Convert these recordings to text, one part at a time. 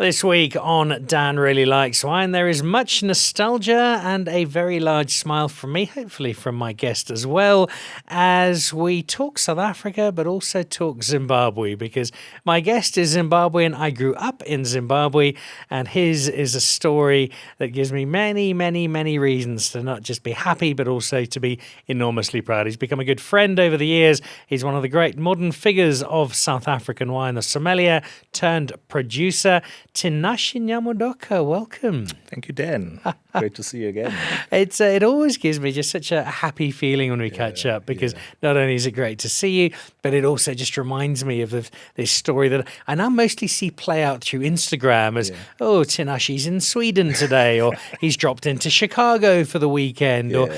This week on Dan Really Likes Wine, there is much nostalgia and a very large smile from me, hopefully from my guest as well, as we talk South Africa, but also talk Zimbabwe, because my guest is Zimbabwean. I grew up in Zimbabwe, and his is a story that gives me many, many, many reasons to not just be happy, but also to be enormously proud. He's become a good friend over the years. He's one of the great modern figures of South African wine, the sommelier turned producer. Tinashe Nyamudoka, welcome. Thank you, Dan. Great to see you again. It always gives me just such a happy feeling when we catch up, because not only is it great to see you, but it also just reminds me of this story that I now mostly see play out through Instagram as, oh, Tinashe's in Sweden today, or he's dropped into Chicago for the weekend, or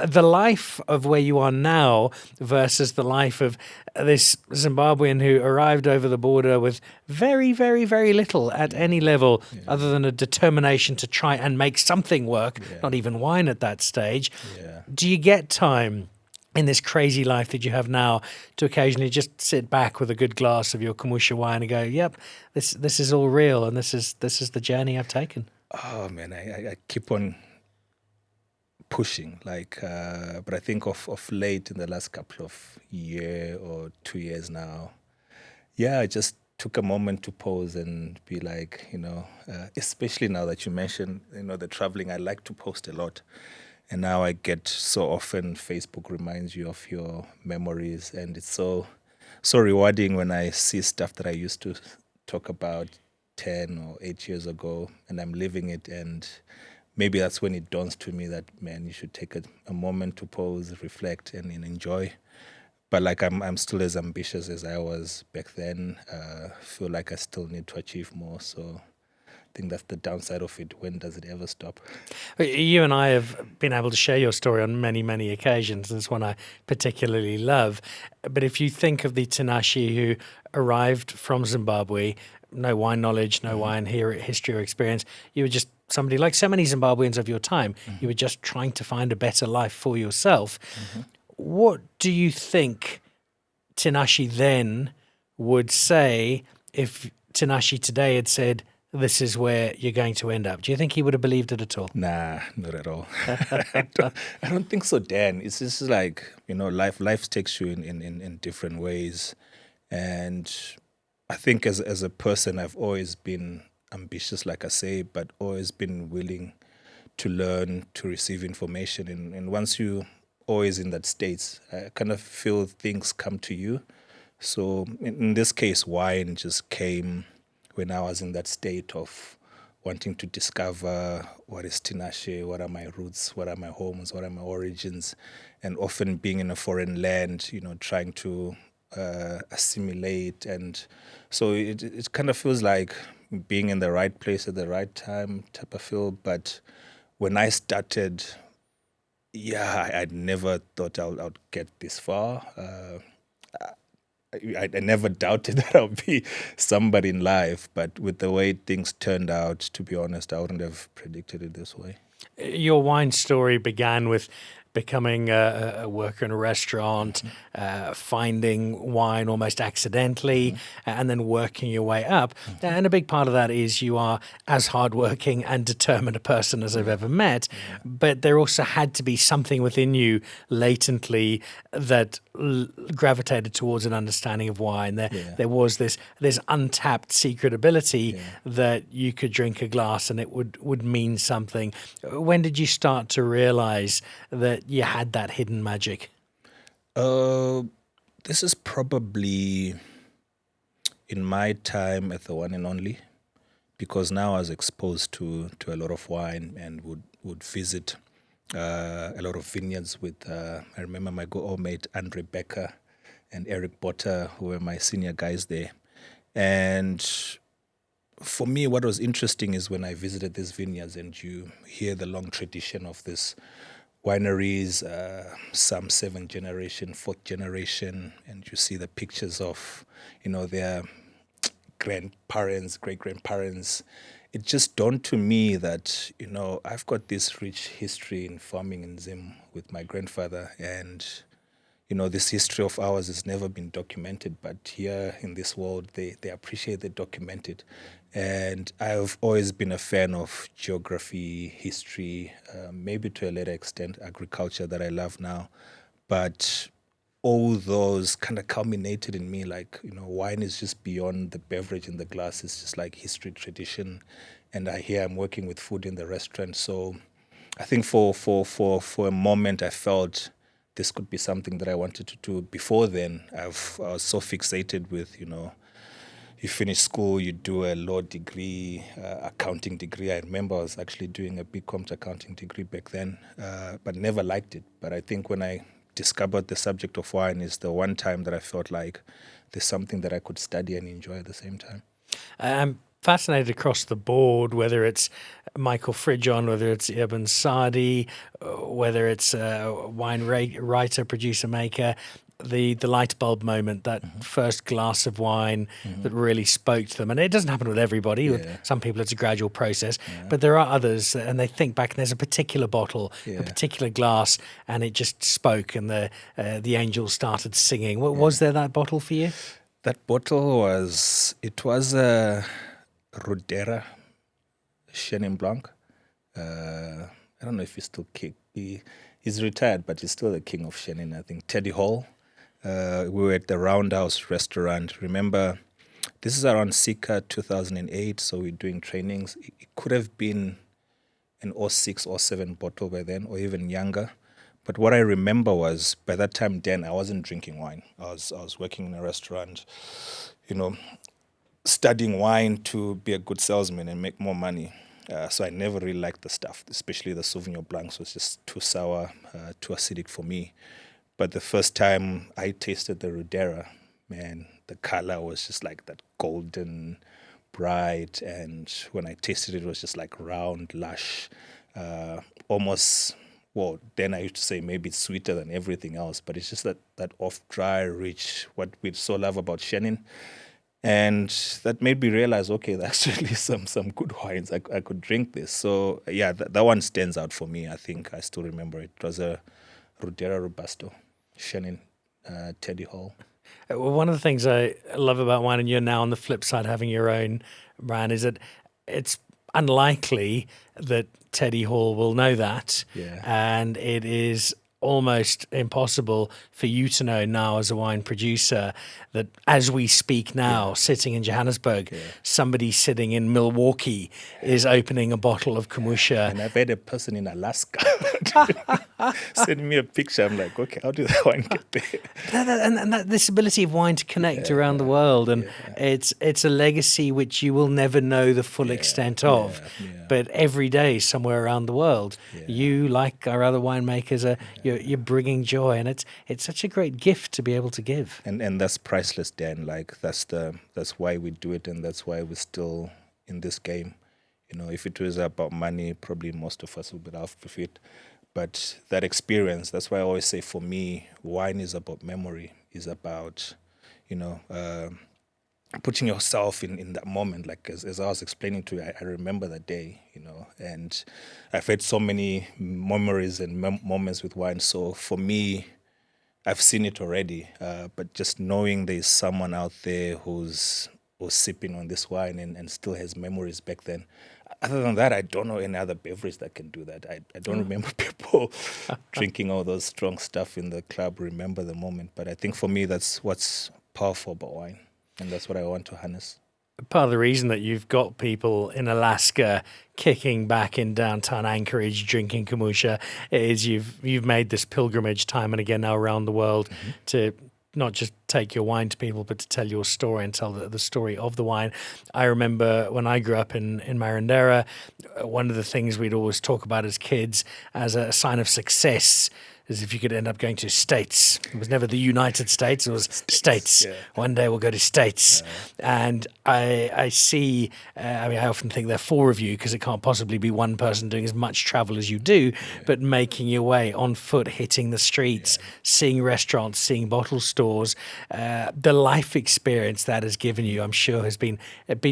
the life of where you are now versus the life of this Zimbabwean who arrived over the border with very, very, very little at any level other than a determination to try and make something work, not even wine at that stage. Do you get time in this crazy life that you have now to occasionally just sit back with a good glass of your Kumusha wine and go, yep, this is all real, and this is the journey I've taken? Oh, man, I keep on pushing, but I think of late in the last couple of year or 2 years now, I just took a moment to pause and be like, especially now that you mentioned, the traveling, I like to post a lot. And now I get so often Facebook reminds you of your memories, and it's so rewarding when I see stuff that I used to talk about 10 or 8 years ago, and I'm living it. And maybe that's when it dawns to me that, man, you should take a moment to pause, reflect, and enjoy. But I'm still as ambitious as I was back then. Feel like I still need to achieve more. So I think that's the downside of it. When does it ever stop? You and I have been able to share your story on many, many occasions. It's one I particularly love. But if you think of the Tinashe who arrived from Zimbabwe, no wine knowledge, no wine history or experience, you were just somebody like so many Zimbabweans of your time. You were just trying to find a better life for yourself. What do you think Tinashe then would say if Tinashe today had said, this is where you're going to end up? Do you think he would have believed it at all? Nah, not at all. I don't think so, Dan. It's just like, life takes you in different ways. And I think as a person, I've always been ambitious, like I say, but always been willing to learn, to receive information. And once you always in that state, I kind of feel things come to you. So in this case, wine just came when I was in that state of wanting to discover what is Tinashe, what are my roots, what are my homes, what are my origins, and often being in a foreign land, trying to assimilate. And so it kind of feels like being in the right place at the right time type of feel. But when I started, I never thought I would get this far. I never doubted that I'll be somebody in life, but with the way things turned out, to be honest, I wouldn't have predicted it this way. Your wine story began with becoming a worker in a restaurant, finding wine almost accidentally, and then working your way up. And a big part of that is you are as hardworking and determined a person as I've ever met. But there also had to be something within you latently that gravitated towards an understanding of wine. There was this untapped secret ability that you could drink a glass and it would mean something. When did you start to realize that you had that hidden magic? This is probably in my time at the One and Only, because now I was exposed to a lot of wine and would visit a lot of vineyards with, I remember my old mate Andre Becker and Eric Botter, who were my senior guys there. And for me, what was interesting is when I visited these vineyards and you hear the long tradition of this wineries, some 7th generation, 4th generation, and you see the pictures of, their grandparents, great-grandparents. It just dawned to me that, I've got this rich history in farming in Zim with my grandfather, and, this history of ours has never been documented, but here in this world, they appreciate they document it. And I've always been a fan of geography, history, maybe to a later extent, agriculture that I love now. But all those kind of culminated in me, like, wine is just beyond the beverage in the glass. It's just like history, tradition. And I'm working with food in the restaurant. So I think for a moment, I felt this could be something that I wanted to do. Before then, I was so fixated with, you finish school, you do a law degree, accounting degree. I remember I was actually doing a BCom accounting degree back then, but never liked it. But I think when I discovered the subject of wine is the one time that I felt like there's something that I could study and enjoy at the same time. I'm fascinated across the board, whether it's Michael Fridjon, whether it's Ibn Sadi, whether it's a wine writer, producer, maker, the light bulb moment, that first glass of wine that really spoke to them. And it doesn't happen with everybody. Yeah. With some people, it's a gradual process. But there are others, and they think back, and there's a particular bottle, a particular glass, and it just spoke, and the angels started singing. What was there, that bottle for you? That bottle was a Rodera Chenin Blanc. I don't know if he's still king. He's retired, but he's still the king of Chenin, I think. Teddy Hall. We were at the Roundhouse restaurant. Remember, this is around circa 2008, so we're doing trainings. It could have been an 06 or 07 bottle by then, or even younger. But what I remember was, by that time, Dan, I wasn't drinking wine. I was working in a restaurant, studying wine to be a good salesman and make more money. So I never really liked the stuff, especially the Sauvignon Blancs was just too sour, too acidic for me. But the first time I tasted the Rodera, man, the color was just like that golden, bright. And when I tasted it, it was just like round, lush, almost, well, then I used to say maybe it's sweeter than everything else. But it's just that off-dry, rich, what we so love about Chenin. And that made me realize, okay, there's actually some good wines. I could drink this. So, yeah, that one stands out for me. I think I still remember it. It was a Rodera Robusto, Chenin, Teddy Hall. Well, one of the things I love about wine, and you're now on the flip side having your own brand, is that it's unlikely that Teddy Hall will know that. Yeah. And it is almost impossible for you to know now as a wine producer that as we speak now, sitting in Johannesburg, somebody sitting in Milwaukee is opening a bottle of Kumusha. And I've had a person in Alaska send me a picture. I'm like, okay, how did that wine get there? And this ability of wine to connect around the world, and it's a legacy which you will never know the full extent of. But every day, somewhere around the world, you, like our other winemakers, you're bringing joy, and it's such a great gift to be able to give. And that's priceless, Dan. Like that's why we do it, and that's why we're still in this game. If it was about money, probably most of us would be off of it. But that experience, that's why I always say, for me, wine is about memory, is about, putting yourself in that moment. Like as I was explaining to you, I remember that day, and I've had so many memories and moments with wine. So for me, I've seen it already, but just knowing there's someone out there who's sipping on this wine and still has memories back then. Other than that, I don't know any other beverage that can do that. I don't remember people drinking all those strong stuff in the club, remember the moment. But I think for me, that's what's powerful about wine. And that's what I want to harness. Part of the reason that you've got people in Alaska kicking back in downtown Anchorage drinking Kumusha is you've made this pilgrimage time and again now around the world to not just take your wine to people, but to tell your story and tell the story of the wine. I remember when I grew up in Marandera, one of the things we'd always talk about as kids as a sign of success is if you could end up going to States. It was never the United States, it was States. Yeah. One day we'll go to States. And I see, I often think there are four of you because it can't possibly be one person doing as much travel as you do, but making your way on foot, hitting the streets, seeing restaurants, seeing bottle stores. The life experience that has given you, I'm sure, has been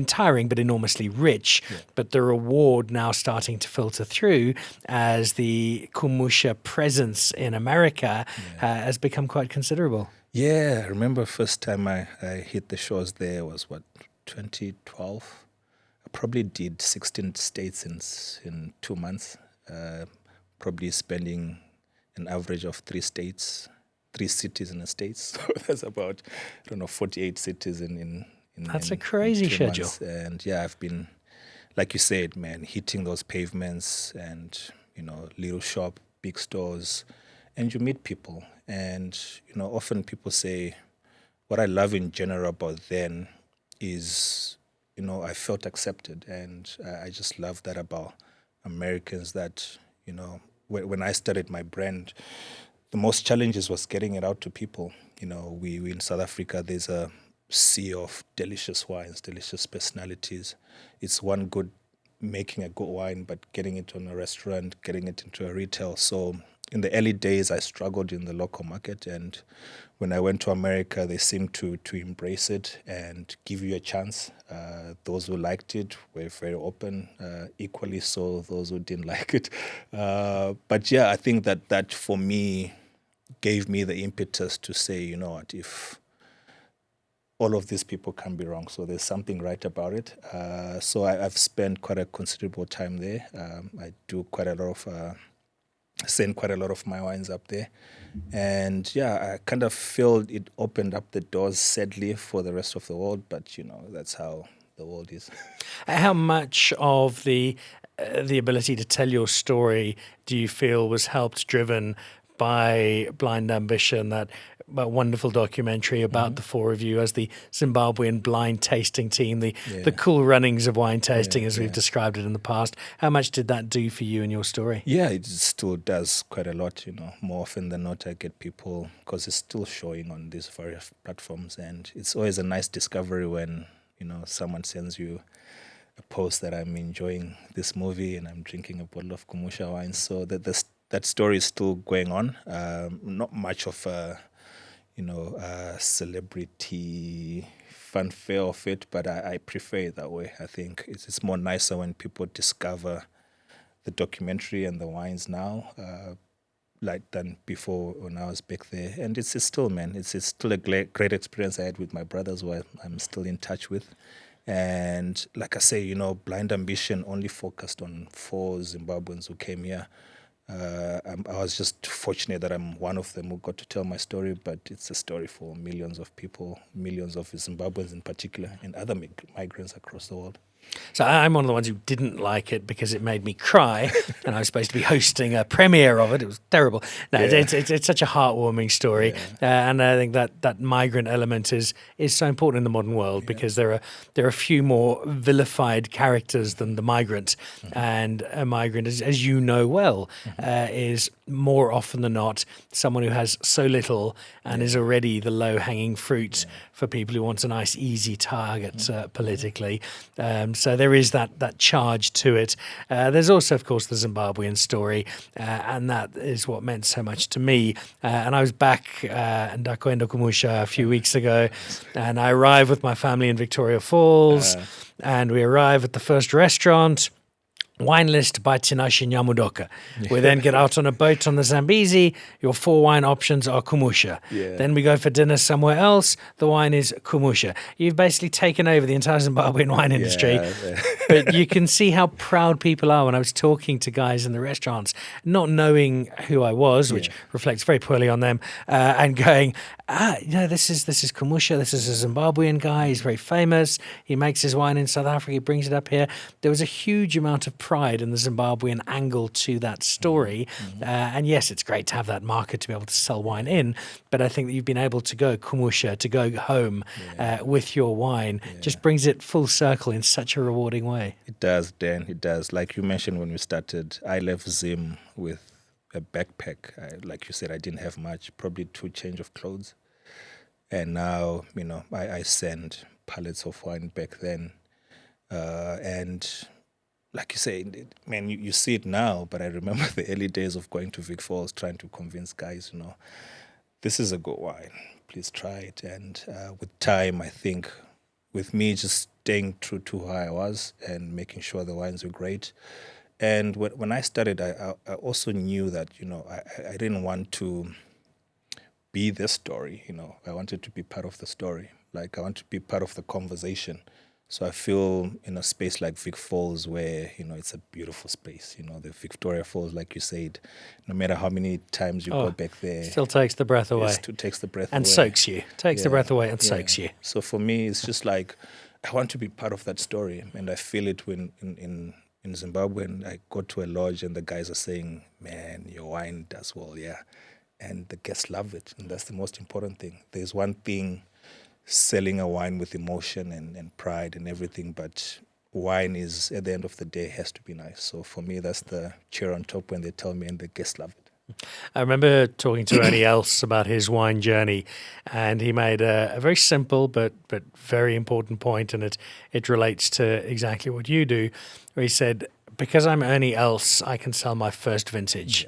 tiring but enormously rich. Yeah. But the reward now starting to filter through as the Kumusha presence in in America has become quite considerable. Yeah, I remember first time I hit the shores there was, 2012? I probably did 16 states in 2 months, probably spending an average of 3 cities in the States. So that's about, 48 cities in That's a in crazy 2 schedule. months. And yeah, I've been, like you said, man, hitting those pavements and, little shop, big stores, and you meet people. And, often people say, what I love in general about then is, I felt accepted. And I just love that about Americans that, when I started my brand, the most challenges was getting it out to people. We in South Africa, there's a sea of delicious wines, delicious personalities. It's one good making a good wine, but getting it on a restaurant, getting it into a retail. So in the early days, I struggled in the local market. And when I went to America, they seemed to embrace it and give you a chance. Those who liked it were very open, equally so those who didn't like it. But yeah, I think that for me gave me the impetus to say, you know what, if all of these people can be wrong, so there's something right about it. So I've spent quite a considerable time there. I do quite a lot of, send quite a lot of my wines up there. And yeah, I kind of feel it opened up the doors, sadly, for the rest of the world. But, that's how the world is. How much of the ability to tell your story do you feel was helped, driven by Blind Ambition, that wonderful documentary about the four of you as the Zimbabwean blind tasting team, the cool runnings of wine tasting as we've described it in the past? How much did that do for you and your story? Yeah, it still does quite a lot. More often than not, I get people, because it's still showing on these various platforms, and it's always a nice discovery when someone sends you a post that I'm enjoying this movie and I'm drinking a bottle of Kumusha wine. So that story is still going on. Not much of a celebrity fanfare of it, but I prefer it that way. I think it's more nicer when people discover the documentary and the wines now, than before when I was back there. And it's still, man, it's still a great experience I had with my brothers, who I'm still in touch with. And like I say, Blind Ambition only focused on 4 Zimbabweans who came here. I was just fortunate that I'm one of them who got to tell my story, but it's a story for millions of people, millions of Zimbabweans in particular, and other migrants across the world. So I'm one of the ones who didn't like it because it made me cry, and I was supposed to be hosting a premiere of it. It was terrible. No, it's such a heartwarming story, and I think that migrant element is so important in the modern world, because there are few more vilified characters than the migrant, and a migrant, as you know well, is more often than not someone who has so little and is already the low-hanging fruit for people who want a nice, easy target politically. So there is that charge to it. There's also, of course, the Zimbabwean story, and that is what meant so much to me. And I was back in Ndakwenda Kumusha a few weeks ago, and I arrived with my family in Victoria Falls, and we arrive at the first restaurant. Wine list by Tinashe Nyamudoka. We then get out on a boat on the Zambezi. Your 4 wine options are Kumusha. Then we go for dinner somewhere else. The wine is Kumusha. You've basically taken over the entire Zimbabwean wine industry. But you can see how proud people are when I was talking to guys in the restaurants, not knowing who I was, which reflects very poorly on them, and going, this is Kumusha. This is a Zimbabwean guy. He's very famous. He makes his wine in South Africa. He brings it up here. There was a huge amount of pride in the Zimbabwean angle to that story. And yes, it's great to have that market to be able to sell wine in, but I think that you've been able to go Kumusha, to go home with your wine, just brings it full circle in such a rewarding way. It does, Dan. It does. Like you mentioned when we started, I left Zim with a backpack. Like you said, I didn't have much, probably 2 change of clothes. And now, I send pallets of wine back then. And like you say, man, you see it now, but I remember the early days of going to Vic Falls, trying to convince guys, this is a good wine. Please try it. And with time, I think, with me just staying true to who I was and making sure the wines were great, And when I started, I also knew that, I didn't want to be the story, I wanted to be part of the story. Like, I want to be part of the conversation. So I feel in a space like Vic Falls where, it's a beautiful space, the Victoria Falls, like you said, no matter how many times you go back there. Still takes the breath away. It still takes the breath and away. soaks you. Takes the breath away and soaks you. So for me, it's just like, I want to be part of that story. And I feel it when in Zimbabwe, and I go to a lodge and the guys are saying, man, your wine does well, yeah. And the guests love it. And that's the most important thing. There's one thing, selling a wine with emotion and pride and everything, but wine is, at the end of the day, has to be nice. So for me, that's the cherry on top when they tell me, and the guests love it. I remember talking to Ernie Else about his wine journey, and he made a very simple but very important point, and it relates to exactly what you do, where he said, because I'm Ernie Else, I can sell my first vintage,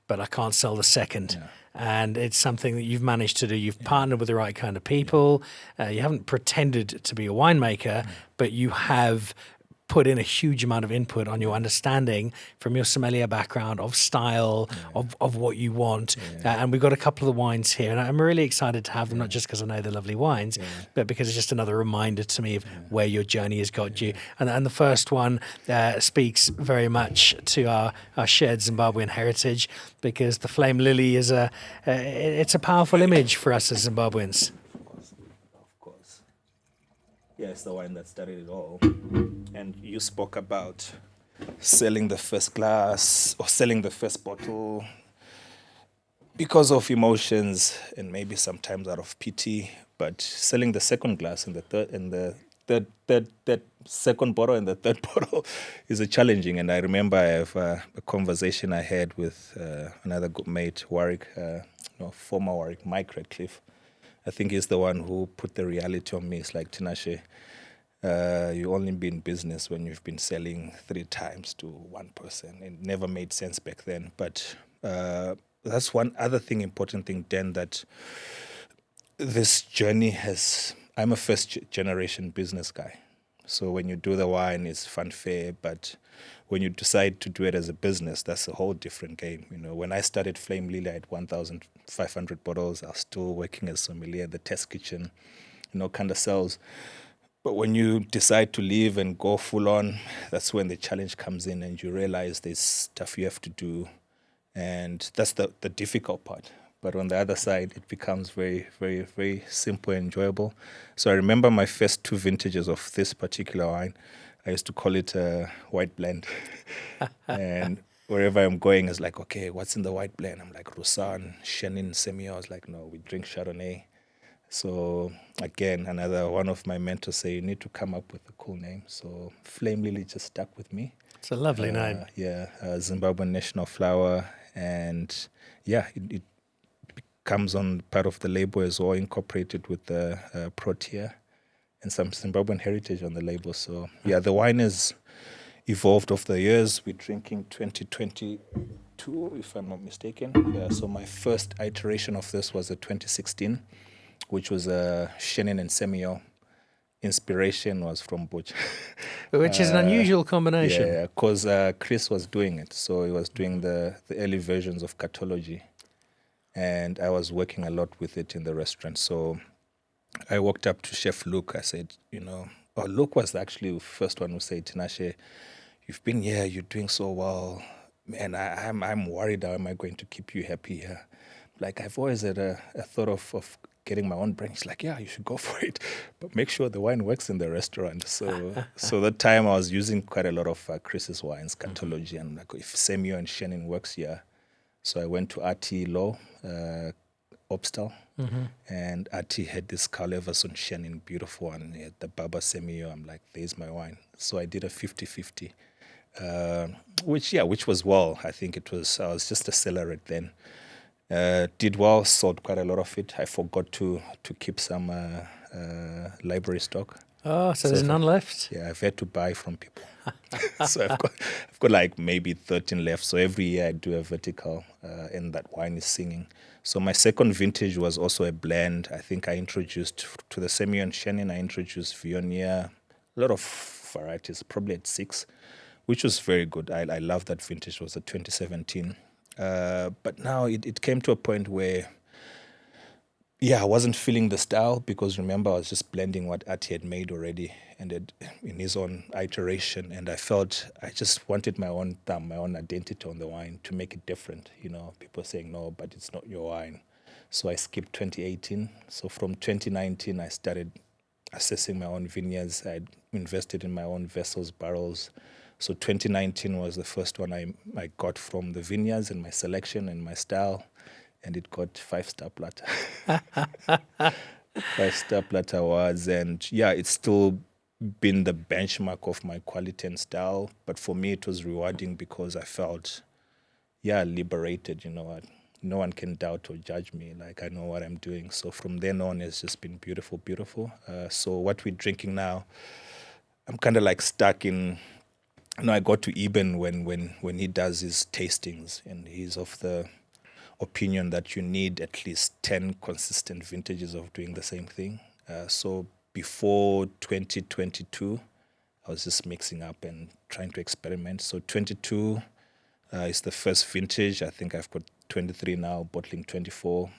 but I can't sell the second. Yeah. And it's something that you've managed to do. You've partnered with the right kind of people. You haven't pretended to be a winemaker, but you have put in a huge amount of input on your understanding from your sommelier background of style, of what you want. And we've got a couple of the wines here, and I'm really excited to have them, not just because I know they're lovely wines, but because it's just another reminder to me of where your journey has got you. And the first one speaks very much to our shared Zimbabwean heritage, because the flame lily is it's a powerful image for us as Zimbabweans. Yeah, it's the wine that started it all. And you spoke about selling the first glass or selling the first bottle because of emotions and maybe sometimes out of pity, but selling the second glass and the third second bottle and the third bottle is a challenging. And I remember I have a conversation I had with another good mate, Warwick, former Warwick, Mike Radcliffe. I think he's the one who put the reality on me. It's like, Tinashe, you only be in business when you've been selling 3 times to one person. It never made sense back then. But that's one other thing, important thing, Dan, that this journey has... I'm a first generation business guy. So when you do the wine, it's fanfare, but when you decide to do it as a business, that's a whole different game. When I started Flame Lily, I had 1,500 bottles. I was still working as sommelier at the test kitchen, kind of sells. But when you decide to leave and go full on, that's when the challenge comes in, and you realize there's stuff you have to do. And that's the difficult part. But on the other side, it becomes very, very, very simple and enjoyable. So I remember my first 2 vintages of this particular wine. I used to call it a white blend. And wherever I'm going, it's like, okay, what's in the white blend? I'm like, Roussanne, Chenin, Semillon. I was like, no, we drink Chardonnay. So again, another one of my mentors say, you need to come up with a cool name. So Flame Lily just stuck with me. It's a lovely name. Yeah, Zimbabwean national flower. And it comes on part of the label as well, incorporated with the Protea and some Zimbabwean heritage on the label. So the wine has evolved over the years. We're drinking 2022, if I'm not mistaken. Yeah, so my first iteration of this was a 2016, which was a Chenin and Semillon. Inspiration was from Butch. Which is an unusual combination. Yeah, because Chris was doing it. So he was doing the early versions of Catology. And I was working a lot with it in the restaurant. So I walked up to Chef Luke. I said, Luke was actually the first one who said, Tinashe, you've been here, you're doing so well. Man, I'm worried, how am I going to keep you happy here? Like, I've always had a thought of getting my own brand. He's like, yeah, you should go for it. But make sure the wine works in the restaurant. So that time I was using quite a lot of Chris's wines, Catology, and like, if Semillon and Chenin works here. So I went to Ati Law, Opstal, and Ati had this Carl Everson Chenin, beautiful one. He had the Baba Semillon. I'm like, there's my wine. So I did a 50-50, which was well. I think I was just a seller at then. Did well, sold quite a lot of it. I forgot to keep some library stock. Oh, so there's none left? Yeah, I've had to buy from people. So I've got like maybe 13 left. So every year I do a vertical, and that wine is singing. So my second vintage was also a blend. I think I introduced to the Semillon Chenin, I introduced Viognier, a lot of varieties, probably at 6, which was very good. I love that vintage. It was a 2017. But now it came to a point where, I wasn't feeling the style, because remember, I was just blending what Ati had made already and in his own iteration. And I felt I just wanted my own thumb, my own identity on the wine to make it different. People saying, no, but it's not your wine. So I skipped 2018. So from 2019, I started assessing my own vineyards. I invested in my own vessels, barrels. So 2019 was the first one I got from the vineyards and my selection and my style. And it got 5-star platter. 5-star platter awards. And it's still been the benchmark of my quality and style. But for me, it was rewarding because I felt, liberated. No one can doubt or judge me. Like, I know what I'm doing. So from then on, it's just been beautiful, beautiful. So what we're drinking now, I'm kind of like stuck in. I go to Eben when he does his tastings, and he's of the opinion that you need at least 10 consistent vintages of doing the same thing. So before 2022, I was just mixing up and trying to experiment. So 22 is the first vintage. I think I've got 23 now, bottling 24.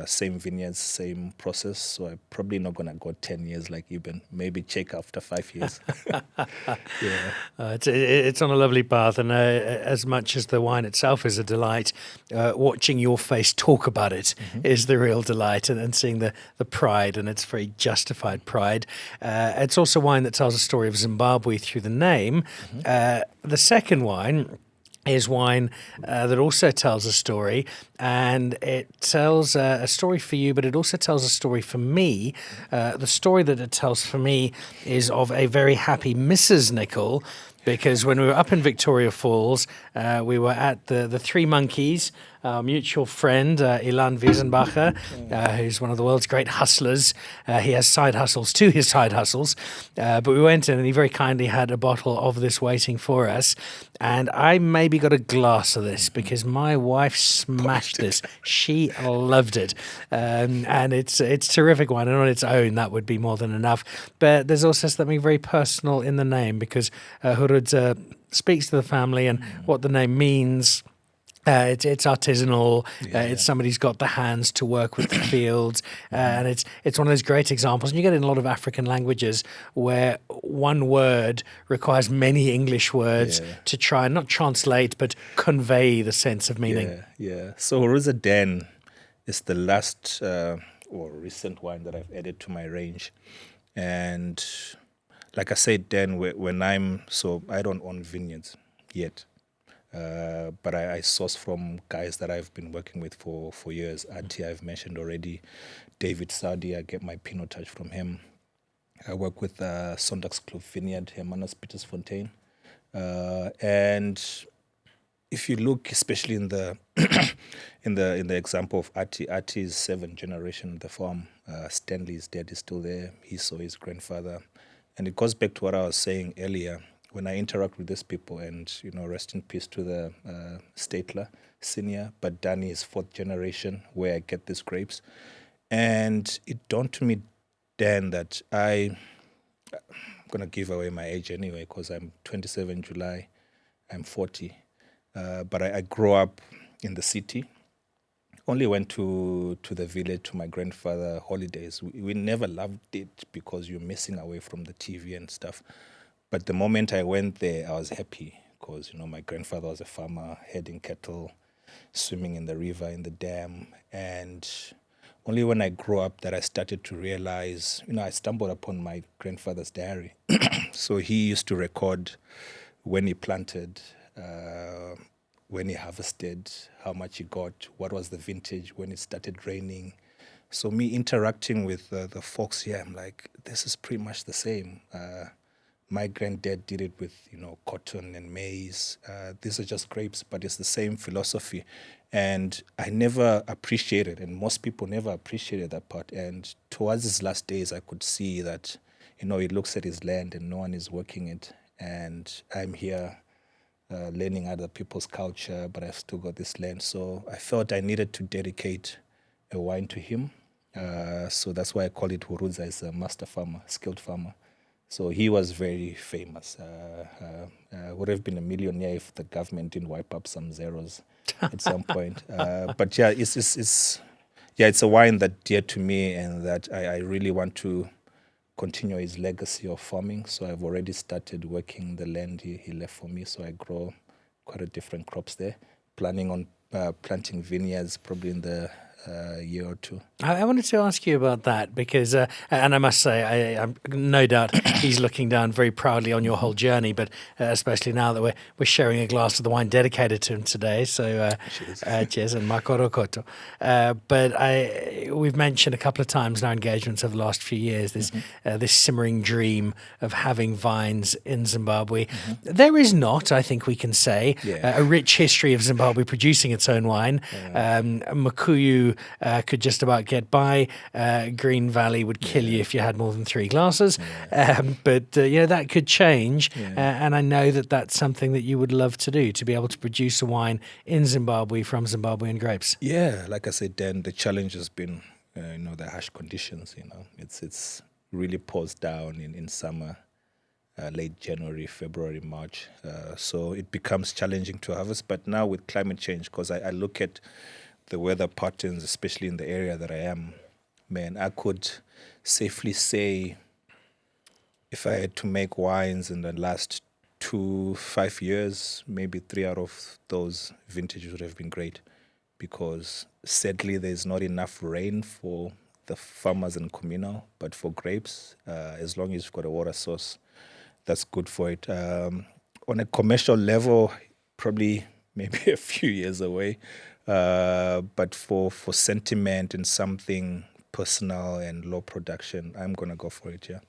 Same vineyards, same process. So I'm probably not going to go 10 years like Eben. Maybe check after 5 years. It's on a lovely path. And as much as the wine itself is a delight, watching your face talk about it is the real delight, and seeing the pride, and it's very justified pride. It's also wine that tells a story of Zimbabwe through the name. The second wine is wine that also tells a story, and it tells a story for you, but it also tells a story for me. The story that it tells for me is of a very happy Mrs. Nicol, because when we were up in Victoria Falls, we were at the Three Monkeys. Our mutual friend, Ilan Wiesenbacher, who's one of the world's great hustlers. He has side hustles to his side hustles. But we went in and he very kindly had a bottle of this waiting for us. And I maybe got a glass of this because my wife smashed this. She loved it. And it's terrific wine. And on its own, that would be more than enough. But there's also something very personal in the name, because Hurud speaks to the family and what the name means. It's artisanal. It's somebody's got the hands to work with the fields, and it's one of those great examples. And you get it in a lot of African languages where one word requires many English words to try and not translate but convey the sense of meaning. So Horuza Den is the last or recent wine that I've added to my range, and like I said, Dan, when I don't own vineyards yet. But I source from guys that I've been working with for years. Ati, I've mentioned already. David Saudi, I get my Pinot Touch from him. I work with Sondagsklub Vineyard, Hermanus Pietersfontein. And if you look, especially in the in the example of Ati is 7th generation of the farm. Stanley's dad is still there. He saw his grandfather. And it goes back to what I was saying earlier. When I interact with these people, and rest in peace to the Statler senior, but Danny is 4th generation where I get these grapes, and it dawned to me then that I'm gonna give away my age anyway because I'm 27 July, I'm 40, but I grew up in the city. Only went to the village to my grandfather holidays. We never loved it because you're missing away from the TV and stuff. But the moment I went there, I was happy because, my grandfather was a farmer, herding cattle, swimming in the river, in the dam. And only when I grew up that I started to realize, I stumbled upon my grandfather's diary. So he used to record when he planted, when he harvested, how much he got, what was the vintage, when it started raining. So me interacting with the folks here, I'm like, this is pretty much the same. My granddad did it with, cotton and maize. These are just grapes, but it's the same philosophy. And I never appreciated, and most people never appreciated that part. And towards his last days, I could see that, he looks at his land and no one is working it. And I'm here learning other people's culture, but I've still got this land. So I felt I needed to dedicate a wine to him. So that's why I call it Hurudza, as a master farmer, skilled farmer. So he was very famous. Would have been a millionaire if the government didn't wipe up some zeros at some point. But yeah, it's a wine that dear to me, and that I really want to continue his legacy of farming. So I've already started working the land he left for me. So I grow quite a different crops there. Planning on planting vineyards probably in the year or two. I wanted to ask you about that because, and I must say, I'm no doubt he's looking down very proudly on your whole journey, but especially now that we're sharing a glass of the wine dedicated to him today. So cheers and makoro koto. But we've mentioned a couple of times in our engagements over the last few years this simmering dream of having vines in Zimbabwe. There is not, I think we can say, a rich history of Zimbabwe producing its own wine. Makuyu could just about get by. Green Valley would kill you if you had more than 3 glasses. But that could change. And I know that that's something that you would love to do, to be able to produce a wine in Zimbabwe from Zimbabwean grapes. Yeah, like I said, Dan, the challenge has been, the harsh conditions. It's really pours down in summer, late January, February, March. So it becomes challenging to harvest. But now with climate change, because I look at the weather patterns, especially in the area that I am, man, I could safely say if I had to make wines in the last 5 years, maybe 3 out of those vintages would have been great, because sadly there's not enough rain for the farmers in communal, but for grapes, as long as you've got a water source, that's good for it. On a commercial level, probably maybe a few years away. But for sentiment and something personal and low production, I'm going to go for it, yeah.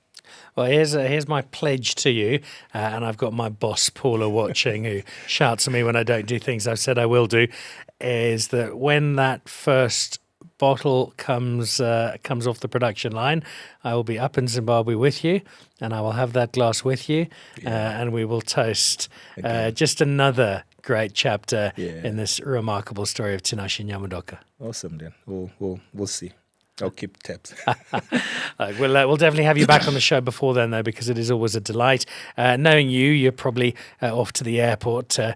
Well, here's my pledge to you, and I've got my boss, Paula, watching, who shouts at me when I don't do things I've said I will do, is that when that first bottle comes off the production line, I will be up in Zimbabwe with you, and I will have that glass with you, and we will toast just another great chapter in this remarkable story of Tinashe Nyamudoka. Awesome, then. We'll see. I'll keep tabs. We'll definitely have you back on the show before then, though, because it is always a delight. Knowing you're probably off to the airport to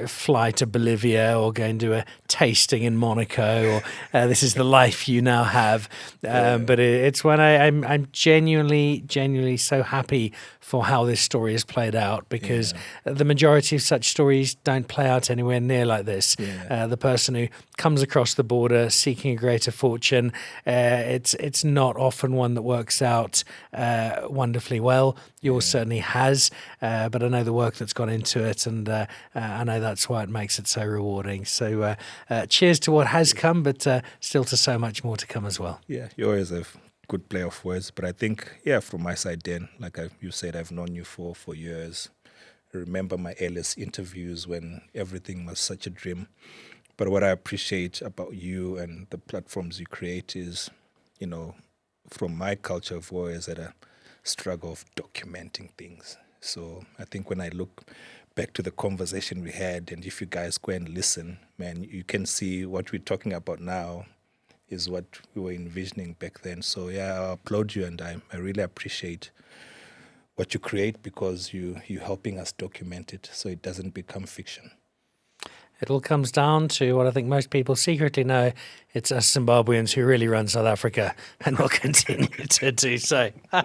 fly to Bolivia or go and do a tasting in Monaco, or this is the life you now have. But it's when I'm genuinely so happy for how this story has played out, because the majority of such stories don't play out anywhere near like this. The person who comes across the border seeking a greater fortune, it's not often one that works out wonderfully well. Yours certainly has, but I know the work that's gone into it, and I know that's why it makes it so rewarding. So cheers to what has come, but still to so much more to come as well. Yeah, you always have good play of words, but I think, from my side, Dan, like you said, I've known you for years. I remember my earliest interviews when everything was such a dream. But what I appreciate about you and the platforms you create is, from my culture, I've always had a struggle of documenting things. So I think when I look back to the conversation we had, and if you guys go and listen, man, you can see what we're talking about now is what we were envisioning back then. So I applaud you, and I really appreciate what you create, because you're helping us document it so it doesn't become fiction. It all comes down to what I think most people secretly know. It's us Zimbabweans who really run South Africa, and will continue to do so. All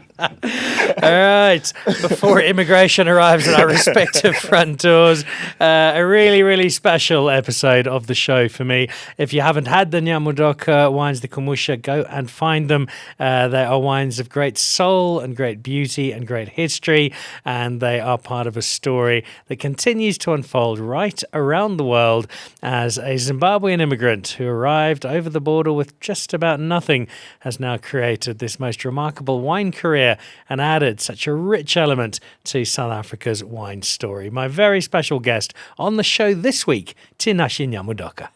right. Before immigration arrives at our respective front doors, a really, really special episode of the show for me. If you haven't had the Nyamudoka wines, the Kumusha, go and find them. They are wines of great soul and great beauty and great history, and they are part of a story that continues to unfold right around the world as a Zimbabwean immigrant who arrived over the border with just about nothing has now created this most remarkable wine career and added such a rich element to South Africa's wine story. My very special guest on the show this week, Tinashe Nyamudoka.